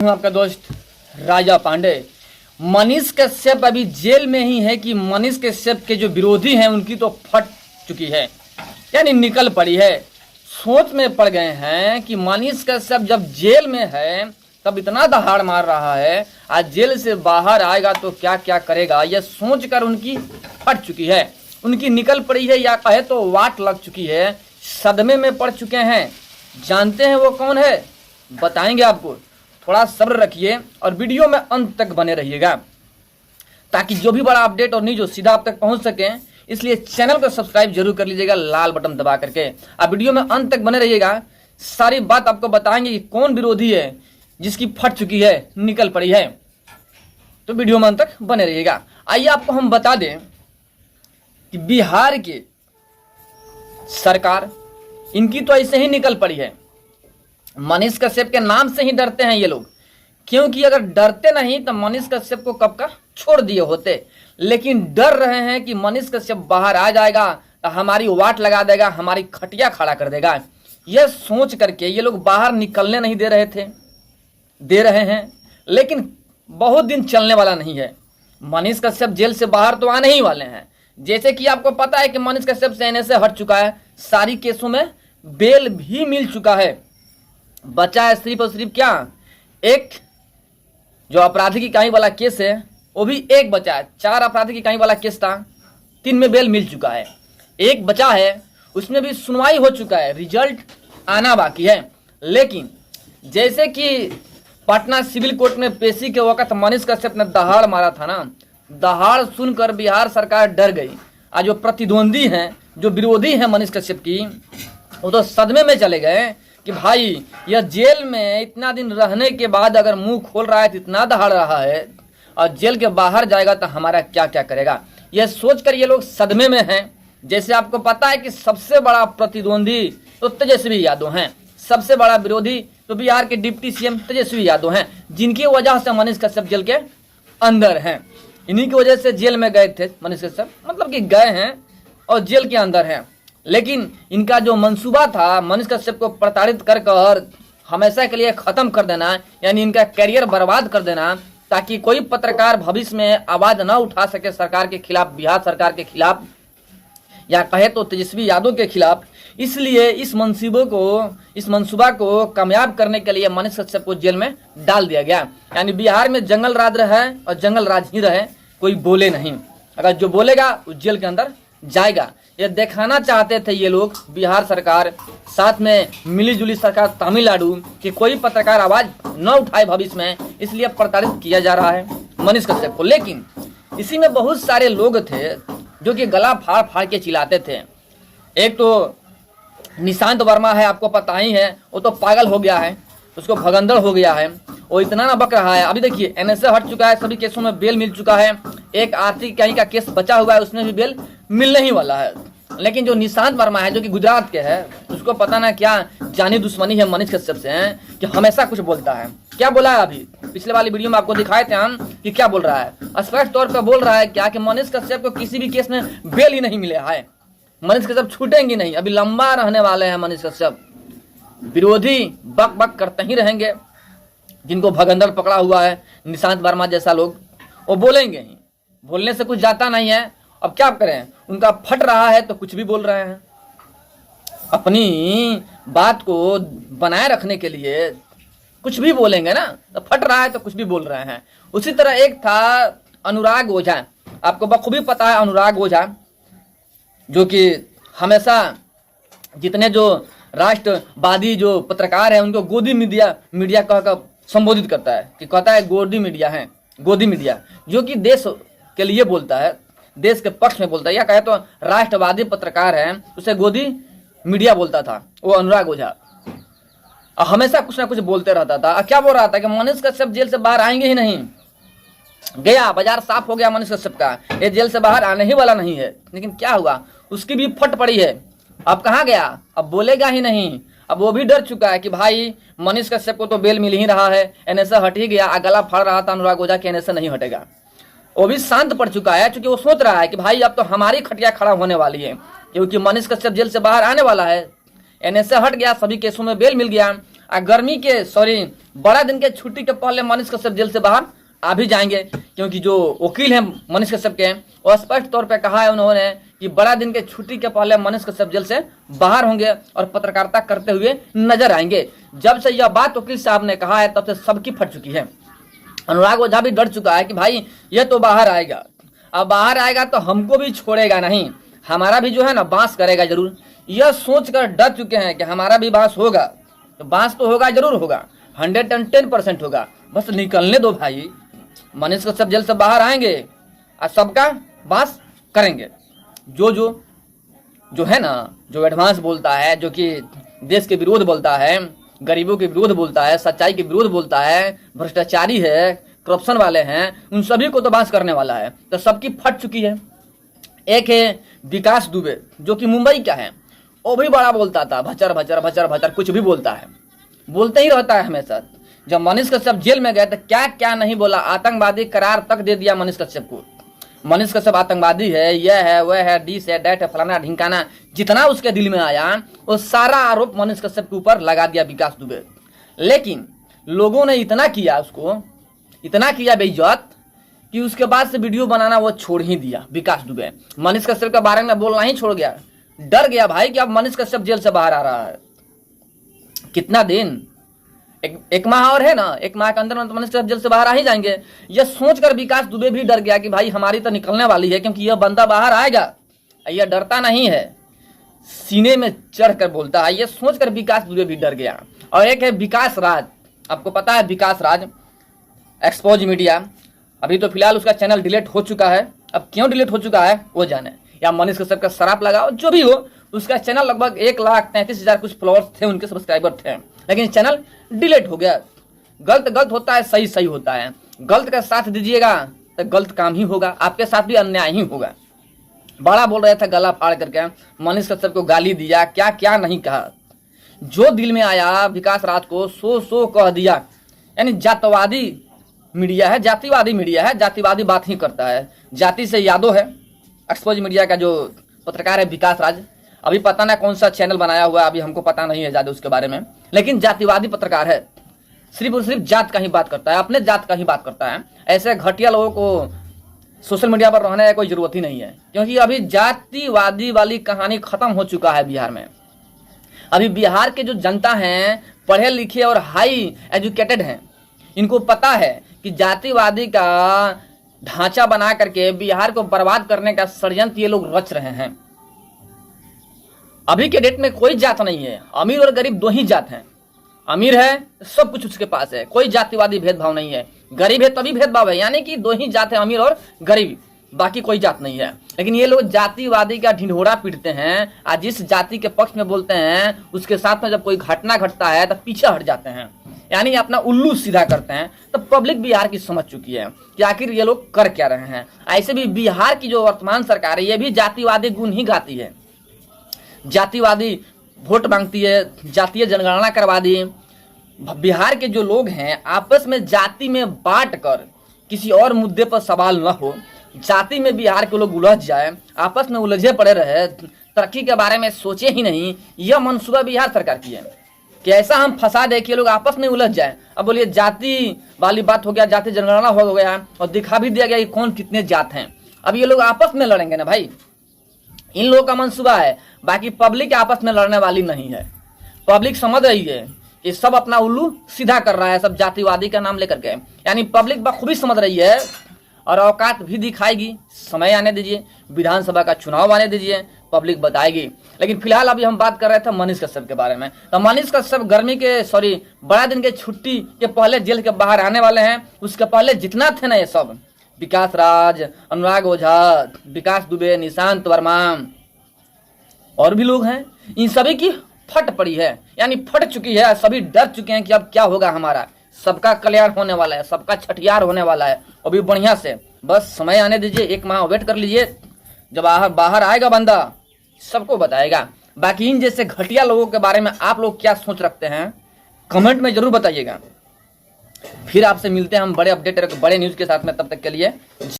आपका दोस्त राजा पांडे। मनीष कश्यप अभी जेल में ही है कि मनीष कश्यप के जो विरोधी हैं उनकी तो फट चुकी है, यानी निकल पड़ी है। सोच में पड़ गए हैं कि मनीष कश्यप जब जेल में है तब इतना दहाड़ मार रहा है, आज जेल से बाहर आएगा तो क्या क्या करेगा, यह सोचकर उनकी फट चुकी है, उनकी निकल पड़ी है, या कहे तो वाट लग चुकी है, सदमे में पड़ चुके हैं। जानते हैं वो कौन है, बताएंगे आपको। थोड़ा सब्र रखिए और वीडियो में अंत तक बने रहिएगा ताकि जो भी बड़ा अपडेट और न्यूज सीधा आप तक पहुंच सके। इसलिए चैनल को सब्सक्राइब जरूर कर लीजिएगा लाल बटन दबा करके। आप वीडियो में अंत तक बने रहिएगा, सारी बात आपको बताएंगे कि कौन विरोधी है जिसकी फट चुकी है, निकल पड़ी है। तो वीडियो में अंत तक बने रहिएगा। आइए आपको हम बता दें कि बिहार की सरकार इनकी तो ऐसे ही निकल पड़ी है। मनीष कश्यप के नाम से ही डरते हैं ये लोग, क्योंकि अगर डरते नहीं तो मनीष कश्यप को कब का छोड़ दिए होते। लेकिन डर रहे हैं कि मनीष कश्यप बाहर आ जाएगा तो हमारी वाट लगा देगा, हमारी खटिया खड़ा कर देगा। यह सोच करके ये लोग बाहर निकलने नहीं दे रहे हैं। लेकिन बहुत दिन चलने वाला नहीं है। मनीष कश्यप जेल से बाहर तो आने ही वाले हैं। जैसे कि आपको पता है कि मनीष कश्यप सेने से हट चुका है, सारी केसों में बेल भी मिल चुका है। बचा है सिर्फ और सिर्फ क्या, एक जो आपराधिक इकाई वाला केस है वो भी एक बचा है। 4 आपराधिक इकाई वाला केस था, 3 में बेल मिल चुका है, एक बचा है, उसमें भी सुनवाई हो चुका है, रिजल्ट आना बाकी है। लेकिन जैसे कि पटना सिविल कोर्ट में पेशी के वक्त मनीष कश्यप ने दहाड़ मारा था ना, दहाड़ सुनकर बिहार सरकार डर गई। आज जो प्रतिद्वंदी हैं, जो विरोधी हैं मनीष कश्यप की, वो तो सदमे में चले गए कि भाई यह जेल में इतना दिन रहने के बाद अगर मुंह खोल रहा है तो इतना दहाड़ रहा है, और जेल के बाहर जाएगा तो हमारा क्या क्या करेगा, यह सोचकर ये लोग सदमे में हैं। जैसे आपको पता है कि सबसे बड़ा प्रतिद्वंदी तो तेजस्वी यादव हैं, सबसे बड़ा विरोधी तो बिहार के डिप्टी सीएम तेजस्वी यादव हैं, जिनकी वजह से मनीष कश्यप जेल के अंदर हैं। इन्हीं की वजह से जेल में गए थे मनीष कश्यप, मतलब कि गए हैं और जेल के अंदर हैं। लेकिन इनका जो मंसूबा था मनीष कश्यप को प्रताड़ित कर हमेशा के लिए खत्म कर देना, यानी इनका करियर बर्बाद कर देना, ताकि कोई पत्रकार भविष्य में आवाज न उठा सके सरकार के खिलाफ, बिहार सरकार के खिलाफ, या कहे तो तेजस्वी यादव के खिलाफ। इसलिए इस मंसूबा को कामयाब करने के लिए मनीष कश्यप को जेल में डाल दिया गया। यानी बिहार में जंगल राज रहे और जंगल राज ही रहे, कोई बोले नहीं। अगर जो बोलेगा वो जेल के अंदर जाएगा। ये दिखाना चाहते थे ये लोग, बिहार सरकार साथ में मिलीजुली सरकार तमिलनाडु, कि कोई पत्रकार आवाज न उठाए भविष्य में, इसलिए प्रताड़ित किया जा रहा है मनीष कश्यप को। लेकिन इसी में बहुत सारे लोग थे जो कि गला फाड़ फाड़ के चिल्लाते थे। एक तो निशांत वर्मा है, आपको पता ही है, वो तो पागल हो गया है, उसको भगंदड़ हो गया है, वो इतना ना बक रहा है। अभी देखिए एनएसए हट चुका है, सभी केसों में बेल मिल चुका है, एक आर्थिक इकाई का केस बचा हुआ है, उसमें भी बेल मिलने ही वाला है। लेकिन जो निशांत वर्मा है, जो कि गुजरात के है, उसको पता ना क्या जानी दुश्मनी है मनीष कश्यप से है, कि हमेशा कुछ बोलता है। क्या बोला है, अभी पिछले वाली वीडियो में आपको दिखाए थे हम कि क्या बोल रहा है। स्पष्ट तौर पर बोल रहा है क्या, कि मनीष कश्यप को किसी भी केस में बेल ही नहीं मिला है, मनीष कश्यप छूटेंगे नहीं, अभी लंबा रहने वाले हैं मनीष कश्यप। विरोधी बक बक करते ही रहेंगे, जिनको भगंदड़ पकड़ा हुआ है निशांत वर्मा जैसा लोग, वो बोलेंगे ही, बोलने से कुछ जाता नहीं है। अब क्या करें, उनका फट रहा है तो कुछ भी बोल रहे हैं, अपनी बात को बनाए रखने के लिए कुछ भी बोलेंगे ना, तो फट रहा है तो कुछ भी बोल रहे हैं। उसी तरह एक था अनुराग ओझा, आपको बखूबी पता है अनुराग ओझा, जो कि हमेशा जितने जो राष्ट्रवादी जो पत्रकार हैं उनको गोदी मीडिया कहकर संबोधित करता है, कि कहता है गोदी मीडिया, जो कि देश के लिए बोलता है, देश के पक्ष में बोलता है, या कहे तो राष्ट्रवादी पत्रकार है, उसे गोदी मीडिया बोलता था वो अनुराग ओझा। हमेशा कुछ ना कुछ बोलते रहता था। क्या बोल रहा था कि मनीष कश्यप जेल से बाहर आएंगे ही नहीं। गया, बाजार साफ हो गया मनीष कश्यप का, ये जेल से बाहर आने ही वाला नहीं है। लेकिन क्या हुआ, उसकी भी फट पड़ी है। अब कहाँ गया, अब बोलेगा ही नहीं। अब वो भी डर चुका है कि भाई मनीष कश्यप को तो बेल मिल ही रहा है, एनएसए हट ही गया। गला फाड़ रहा था अनुराग ओझा कि एनएसए नहीं हटेगा, वो भी शांत पड़ चुका है, क्योंकि वो सोच रहा है कि भाई अब तो हमारी खटिया खड़ा होने वाली है, क्योंकि मनीष कश्यप जेल से बाहर आने वाला है। एनएसए हट गया, सभी केसों में बेल मिल गया, गर्मी के बड़ा दिन के छुट्टी के पहले मनीष कश्यप जेल से बाहर आ भी जाएंगे, क्योंकि जो वकील हैं मनीष कश्यप के वो स्पष्ट तौर पे कहा है उन्होंने कि बड़ा दिन के छुट्टी के पहले मनीष कश्यप जेल से बाहर होंगे और पत्रकारिता करते हुए नजर आएंगे। जब से यह बात वकील साहब ने कहा है तब से सबकी फट चुकी है। अनुराग ओझा भी डर चुका है कि भाई ये तो बाहर आएगा, अब बाहर आएगा तो हमको भी छोड़ेगा नहीं, हमारा भी जो है ना बांस करेगा जरूर। यह सोचकर डर चुके हैं कि हमारा भी बांस होगा, तो बांस तो होगा, जरूर होगा, 110% होगा, बस निकलने दो भाई। मनीष कश्यप जेल से बाहर आएंगे और सबका बांस करेंगे। जो है ना, जो एडवांस बोलता है, जो कि देश के विरोध बोलता है, गरीबों के विरोध बोलता है, सच्चाई के विरोध बोलता है, भ्रष्टाचारी है, करप्शन वाले हैं, उन सभी को तो बांस करने वाला है। तो सबकी फट चुकी है। एक है विकास दुबे जो कि मुंबई का है, वो भी बड़ा बोलता था, भचर भचर भचर भचर कुछ भी बोलता है, बोलते ही रहता है हमेशा। जब मनीष कश्यप जेल में गए तो क्या क्या नहीं बोला, आतंकवादी करार तक दे दिया मनीष कश्यप को। मनीष कश्यप आतंकवादी है, यह है, वह है, डिस है, डैट है, फलाना ढिंकाना, जितना उसके दिल में आया वो सारा आरोप मनीष कश्यप के ऊपर लगा दिया विकास दुबे। लेकिन लोगों ने इतना किया, उसको इतना किया बेइज्जत कि उसके बाद से वीडियो बनाना वो छोड़ ही दिया। विकास दुबे मनीष कश्यप के बारे में बोलना ही छोड़ गया, डर गया भाई कि अब मनीष कश्यप जेल से बाहर आ रहा है। कितना दिन, एक माह और है ना, एक माह के अंदर मनीष कश्यप जेल से बाहर आ ही जाएंगे। यह सोचकर विकास दुबे भी डर गया कि भाई हमारी तो निकलने वाली है, क्योंकि यह बंदा बाहर आएगा। यह डरता नहीं है, सीने में चढ़ कर बोलता है, यह सोचकर विकास दुबे भी डर गया। और एक है विकास राज, आपको पता है विकास राज एक्सपोज मीडिया, अभी तो फिलहाल उसका चैनल डिलीट हो चुका है। अब क्यों डिलीट हो चुका है वो जाने, या मनीष कश्यप का शराब लगाओ, जो भी हो, उसका चैनल लगभग 1,33,000 कुछ फॉलोअर्स थे, उनके सब्सक्राइबर थे, लेकिन चैनल डिलीट हो गया। गलत होता है, सही होता है। गलत का साथ दीजिएगा तो गलत काम ही होगा, आपके साथ भी अन्याय ही होगा। बड़ा बोल रहा था, गला फाड़ करके मनीष कश्यप को गाली दिया, क्या क्या नहीं कहा, जो दिल में आया विकास राज को सो कह दिया। यानी जातवादी मीडिया है, जातिवादी मीडिया है, जातिवादी बात ही करता है। जाति से यादव है एक्सपोज मीडिया का जो पत्रकार है विकास राज, अभी पता ना कौन सा चैनल बनाया हुआ है, अभी हमको पता नहीं है ज्यादा उसके बारे में, लेकिन जातिवादी पत्रकार है, सिर्फ और सिर्फ जात का ही बात करता है, अपने जात का ही बात करता है। ऐसे घटिया लोगों को सोशल मीडिया पर रहने की कोई जरूरत ही नहीं है, क्योंकि अभी जातिवादी वाली कहानी खत्म हो चुका है बिहार में। अभी बिहार के जो जनता हैं पढ़े लिखे और हाई एजुकेटेड हैं, इनको पता है कि जातिवादी का ढांचा बना करके बिहार को बर्बाद करने का षड्यंत्र ये लोग रच रहे हैं। अभी के डेट में कोई जात नहीं है, अमीर और गरीब दो ही जात हैं। अमीर है सब कुछ उसके पास है, कोई जातिवादी भेदभाव नहीं है। गरीब है तभी भेदभाव है, यानी कि दो ही जात है, अमीर और गरीब, बाकी कोई जात नहीं है। लेकिन ये लोग जातिवादी का ढिंढोरा पीटते हैं, आज जिस जाति के पक्ष में बोलते हैं उसके साथ में जब कोई घटना घटता है तो पीछे हट जाते हैं, यानी अपना उल्लू सीधा करते हैं। तो पब्लिक बिहार की समझ चुकी है कि आखिर ये लोग कर क्या रहे हैं। ऐसे भी बिहार की जो वर्तमान सरकार है ये भी जातिवादी गुण ही गाती है, जातिवादी वोट मांगती है, जातीय जनगणना करवा दी। बिहार के जो लोग हैं आपस में जाति में बांट कर किसी और मुद्दे पर सवाल न हो, जाति में बिहार के लोग उलझ जाए, आपस में उलझे पड़े रहे, तरक्की के बारे में सोचे ही नहीं। यह मनसूबा बिहार सरकार की है कि ऐसा हम फंसा दे कि लोग आपस में उलझ जाए। अब बोलिए जाति वाली बात हो गया, जाति जनगणना हो गया और दिखा भी दिया गया कि कौन कितने जात हैं। अब ये लोग आपस में लड़ेंगे ना भाई, इन लोगों का मनसूबा है, बाकी पब्लिक आपस में लड़ने वाली नहीं है। पब्लिक समझ रही है कि सब अपना उल्लू सीधा कर रहा है, सब जातिवादी का नाम लेकर के, यानी पब्लिक बखूबी समझ रही है और औकात भी दिखाएगी। समय आने दीजिए, विधानसभा का चुनाव आने दीजिए, पब्लिक बताएगी। लेकिन फिलहाल अभी हम बात कर रहे थे मनीष कश्यप के बारे में। तो मनीष कश्यप गर्मी के बड़ा दिन के छुट्टी के पहले जेल के बाहर आने वाले हैं। उसके पहले जितना थे ना ये सब, विकास राज, अनुराग ओझा, विकास दुबे, निशांत वर्मा और भी लोग हैं, इन सभी की फट पड़ी है, यानी फट चुकी है। सभी डर चुके हैं कि अब क्या होगा हमारा, सबका कल्याण होने वाला है, सबका छठियार होने वाला है अभी बढ़िया से। बस समय आने दीजिए, एक माह वेट कर लीजिए, जब बाहर आएगा बंदा सबको बताएगा। बाकी इन जैसे घटिया लोगों के बारे में आप लोग क्या सोच रखते हैं कमेंट में जरूर बताइएगा। फिर आपसे मिलते हैं हम बड़े अपडेट और बड़े न्यूज के साथ में, तब तक के लिए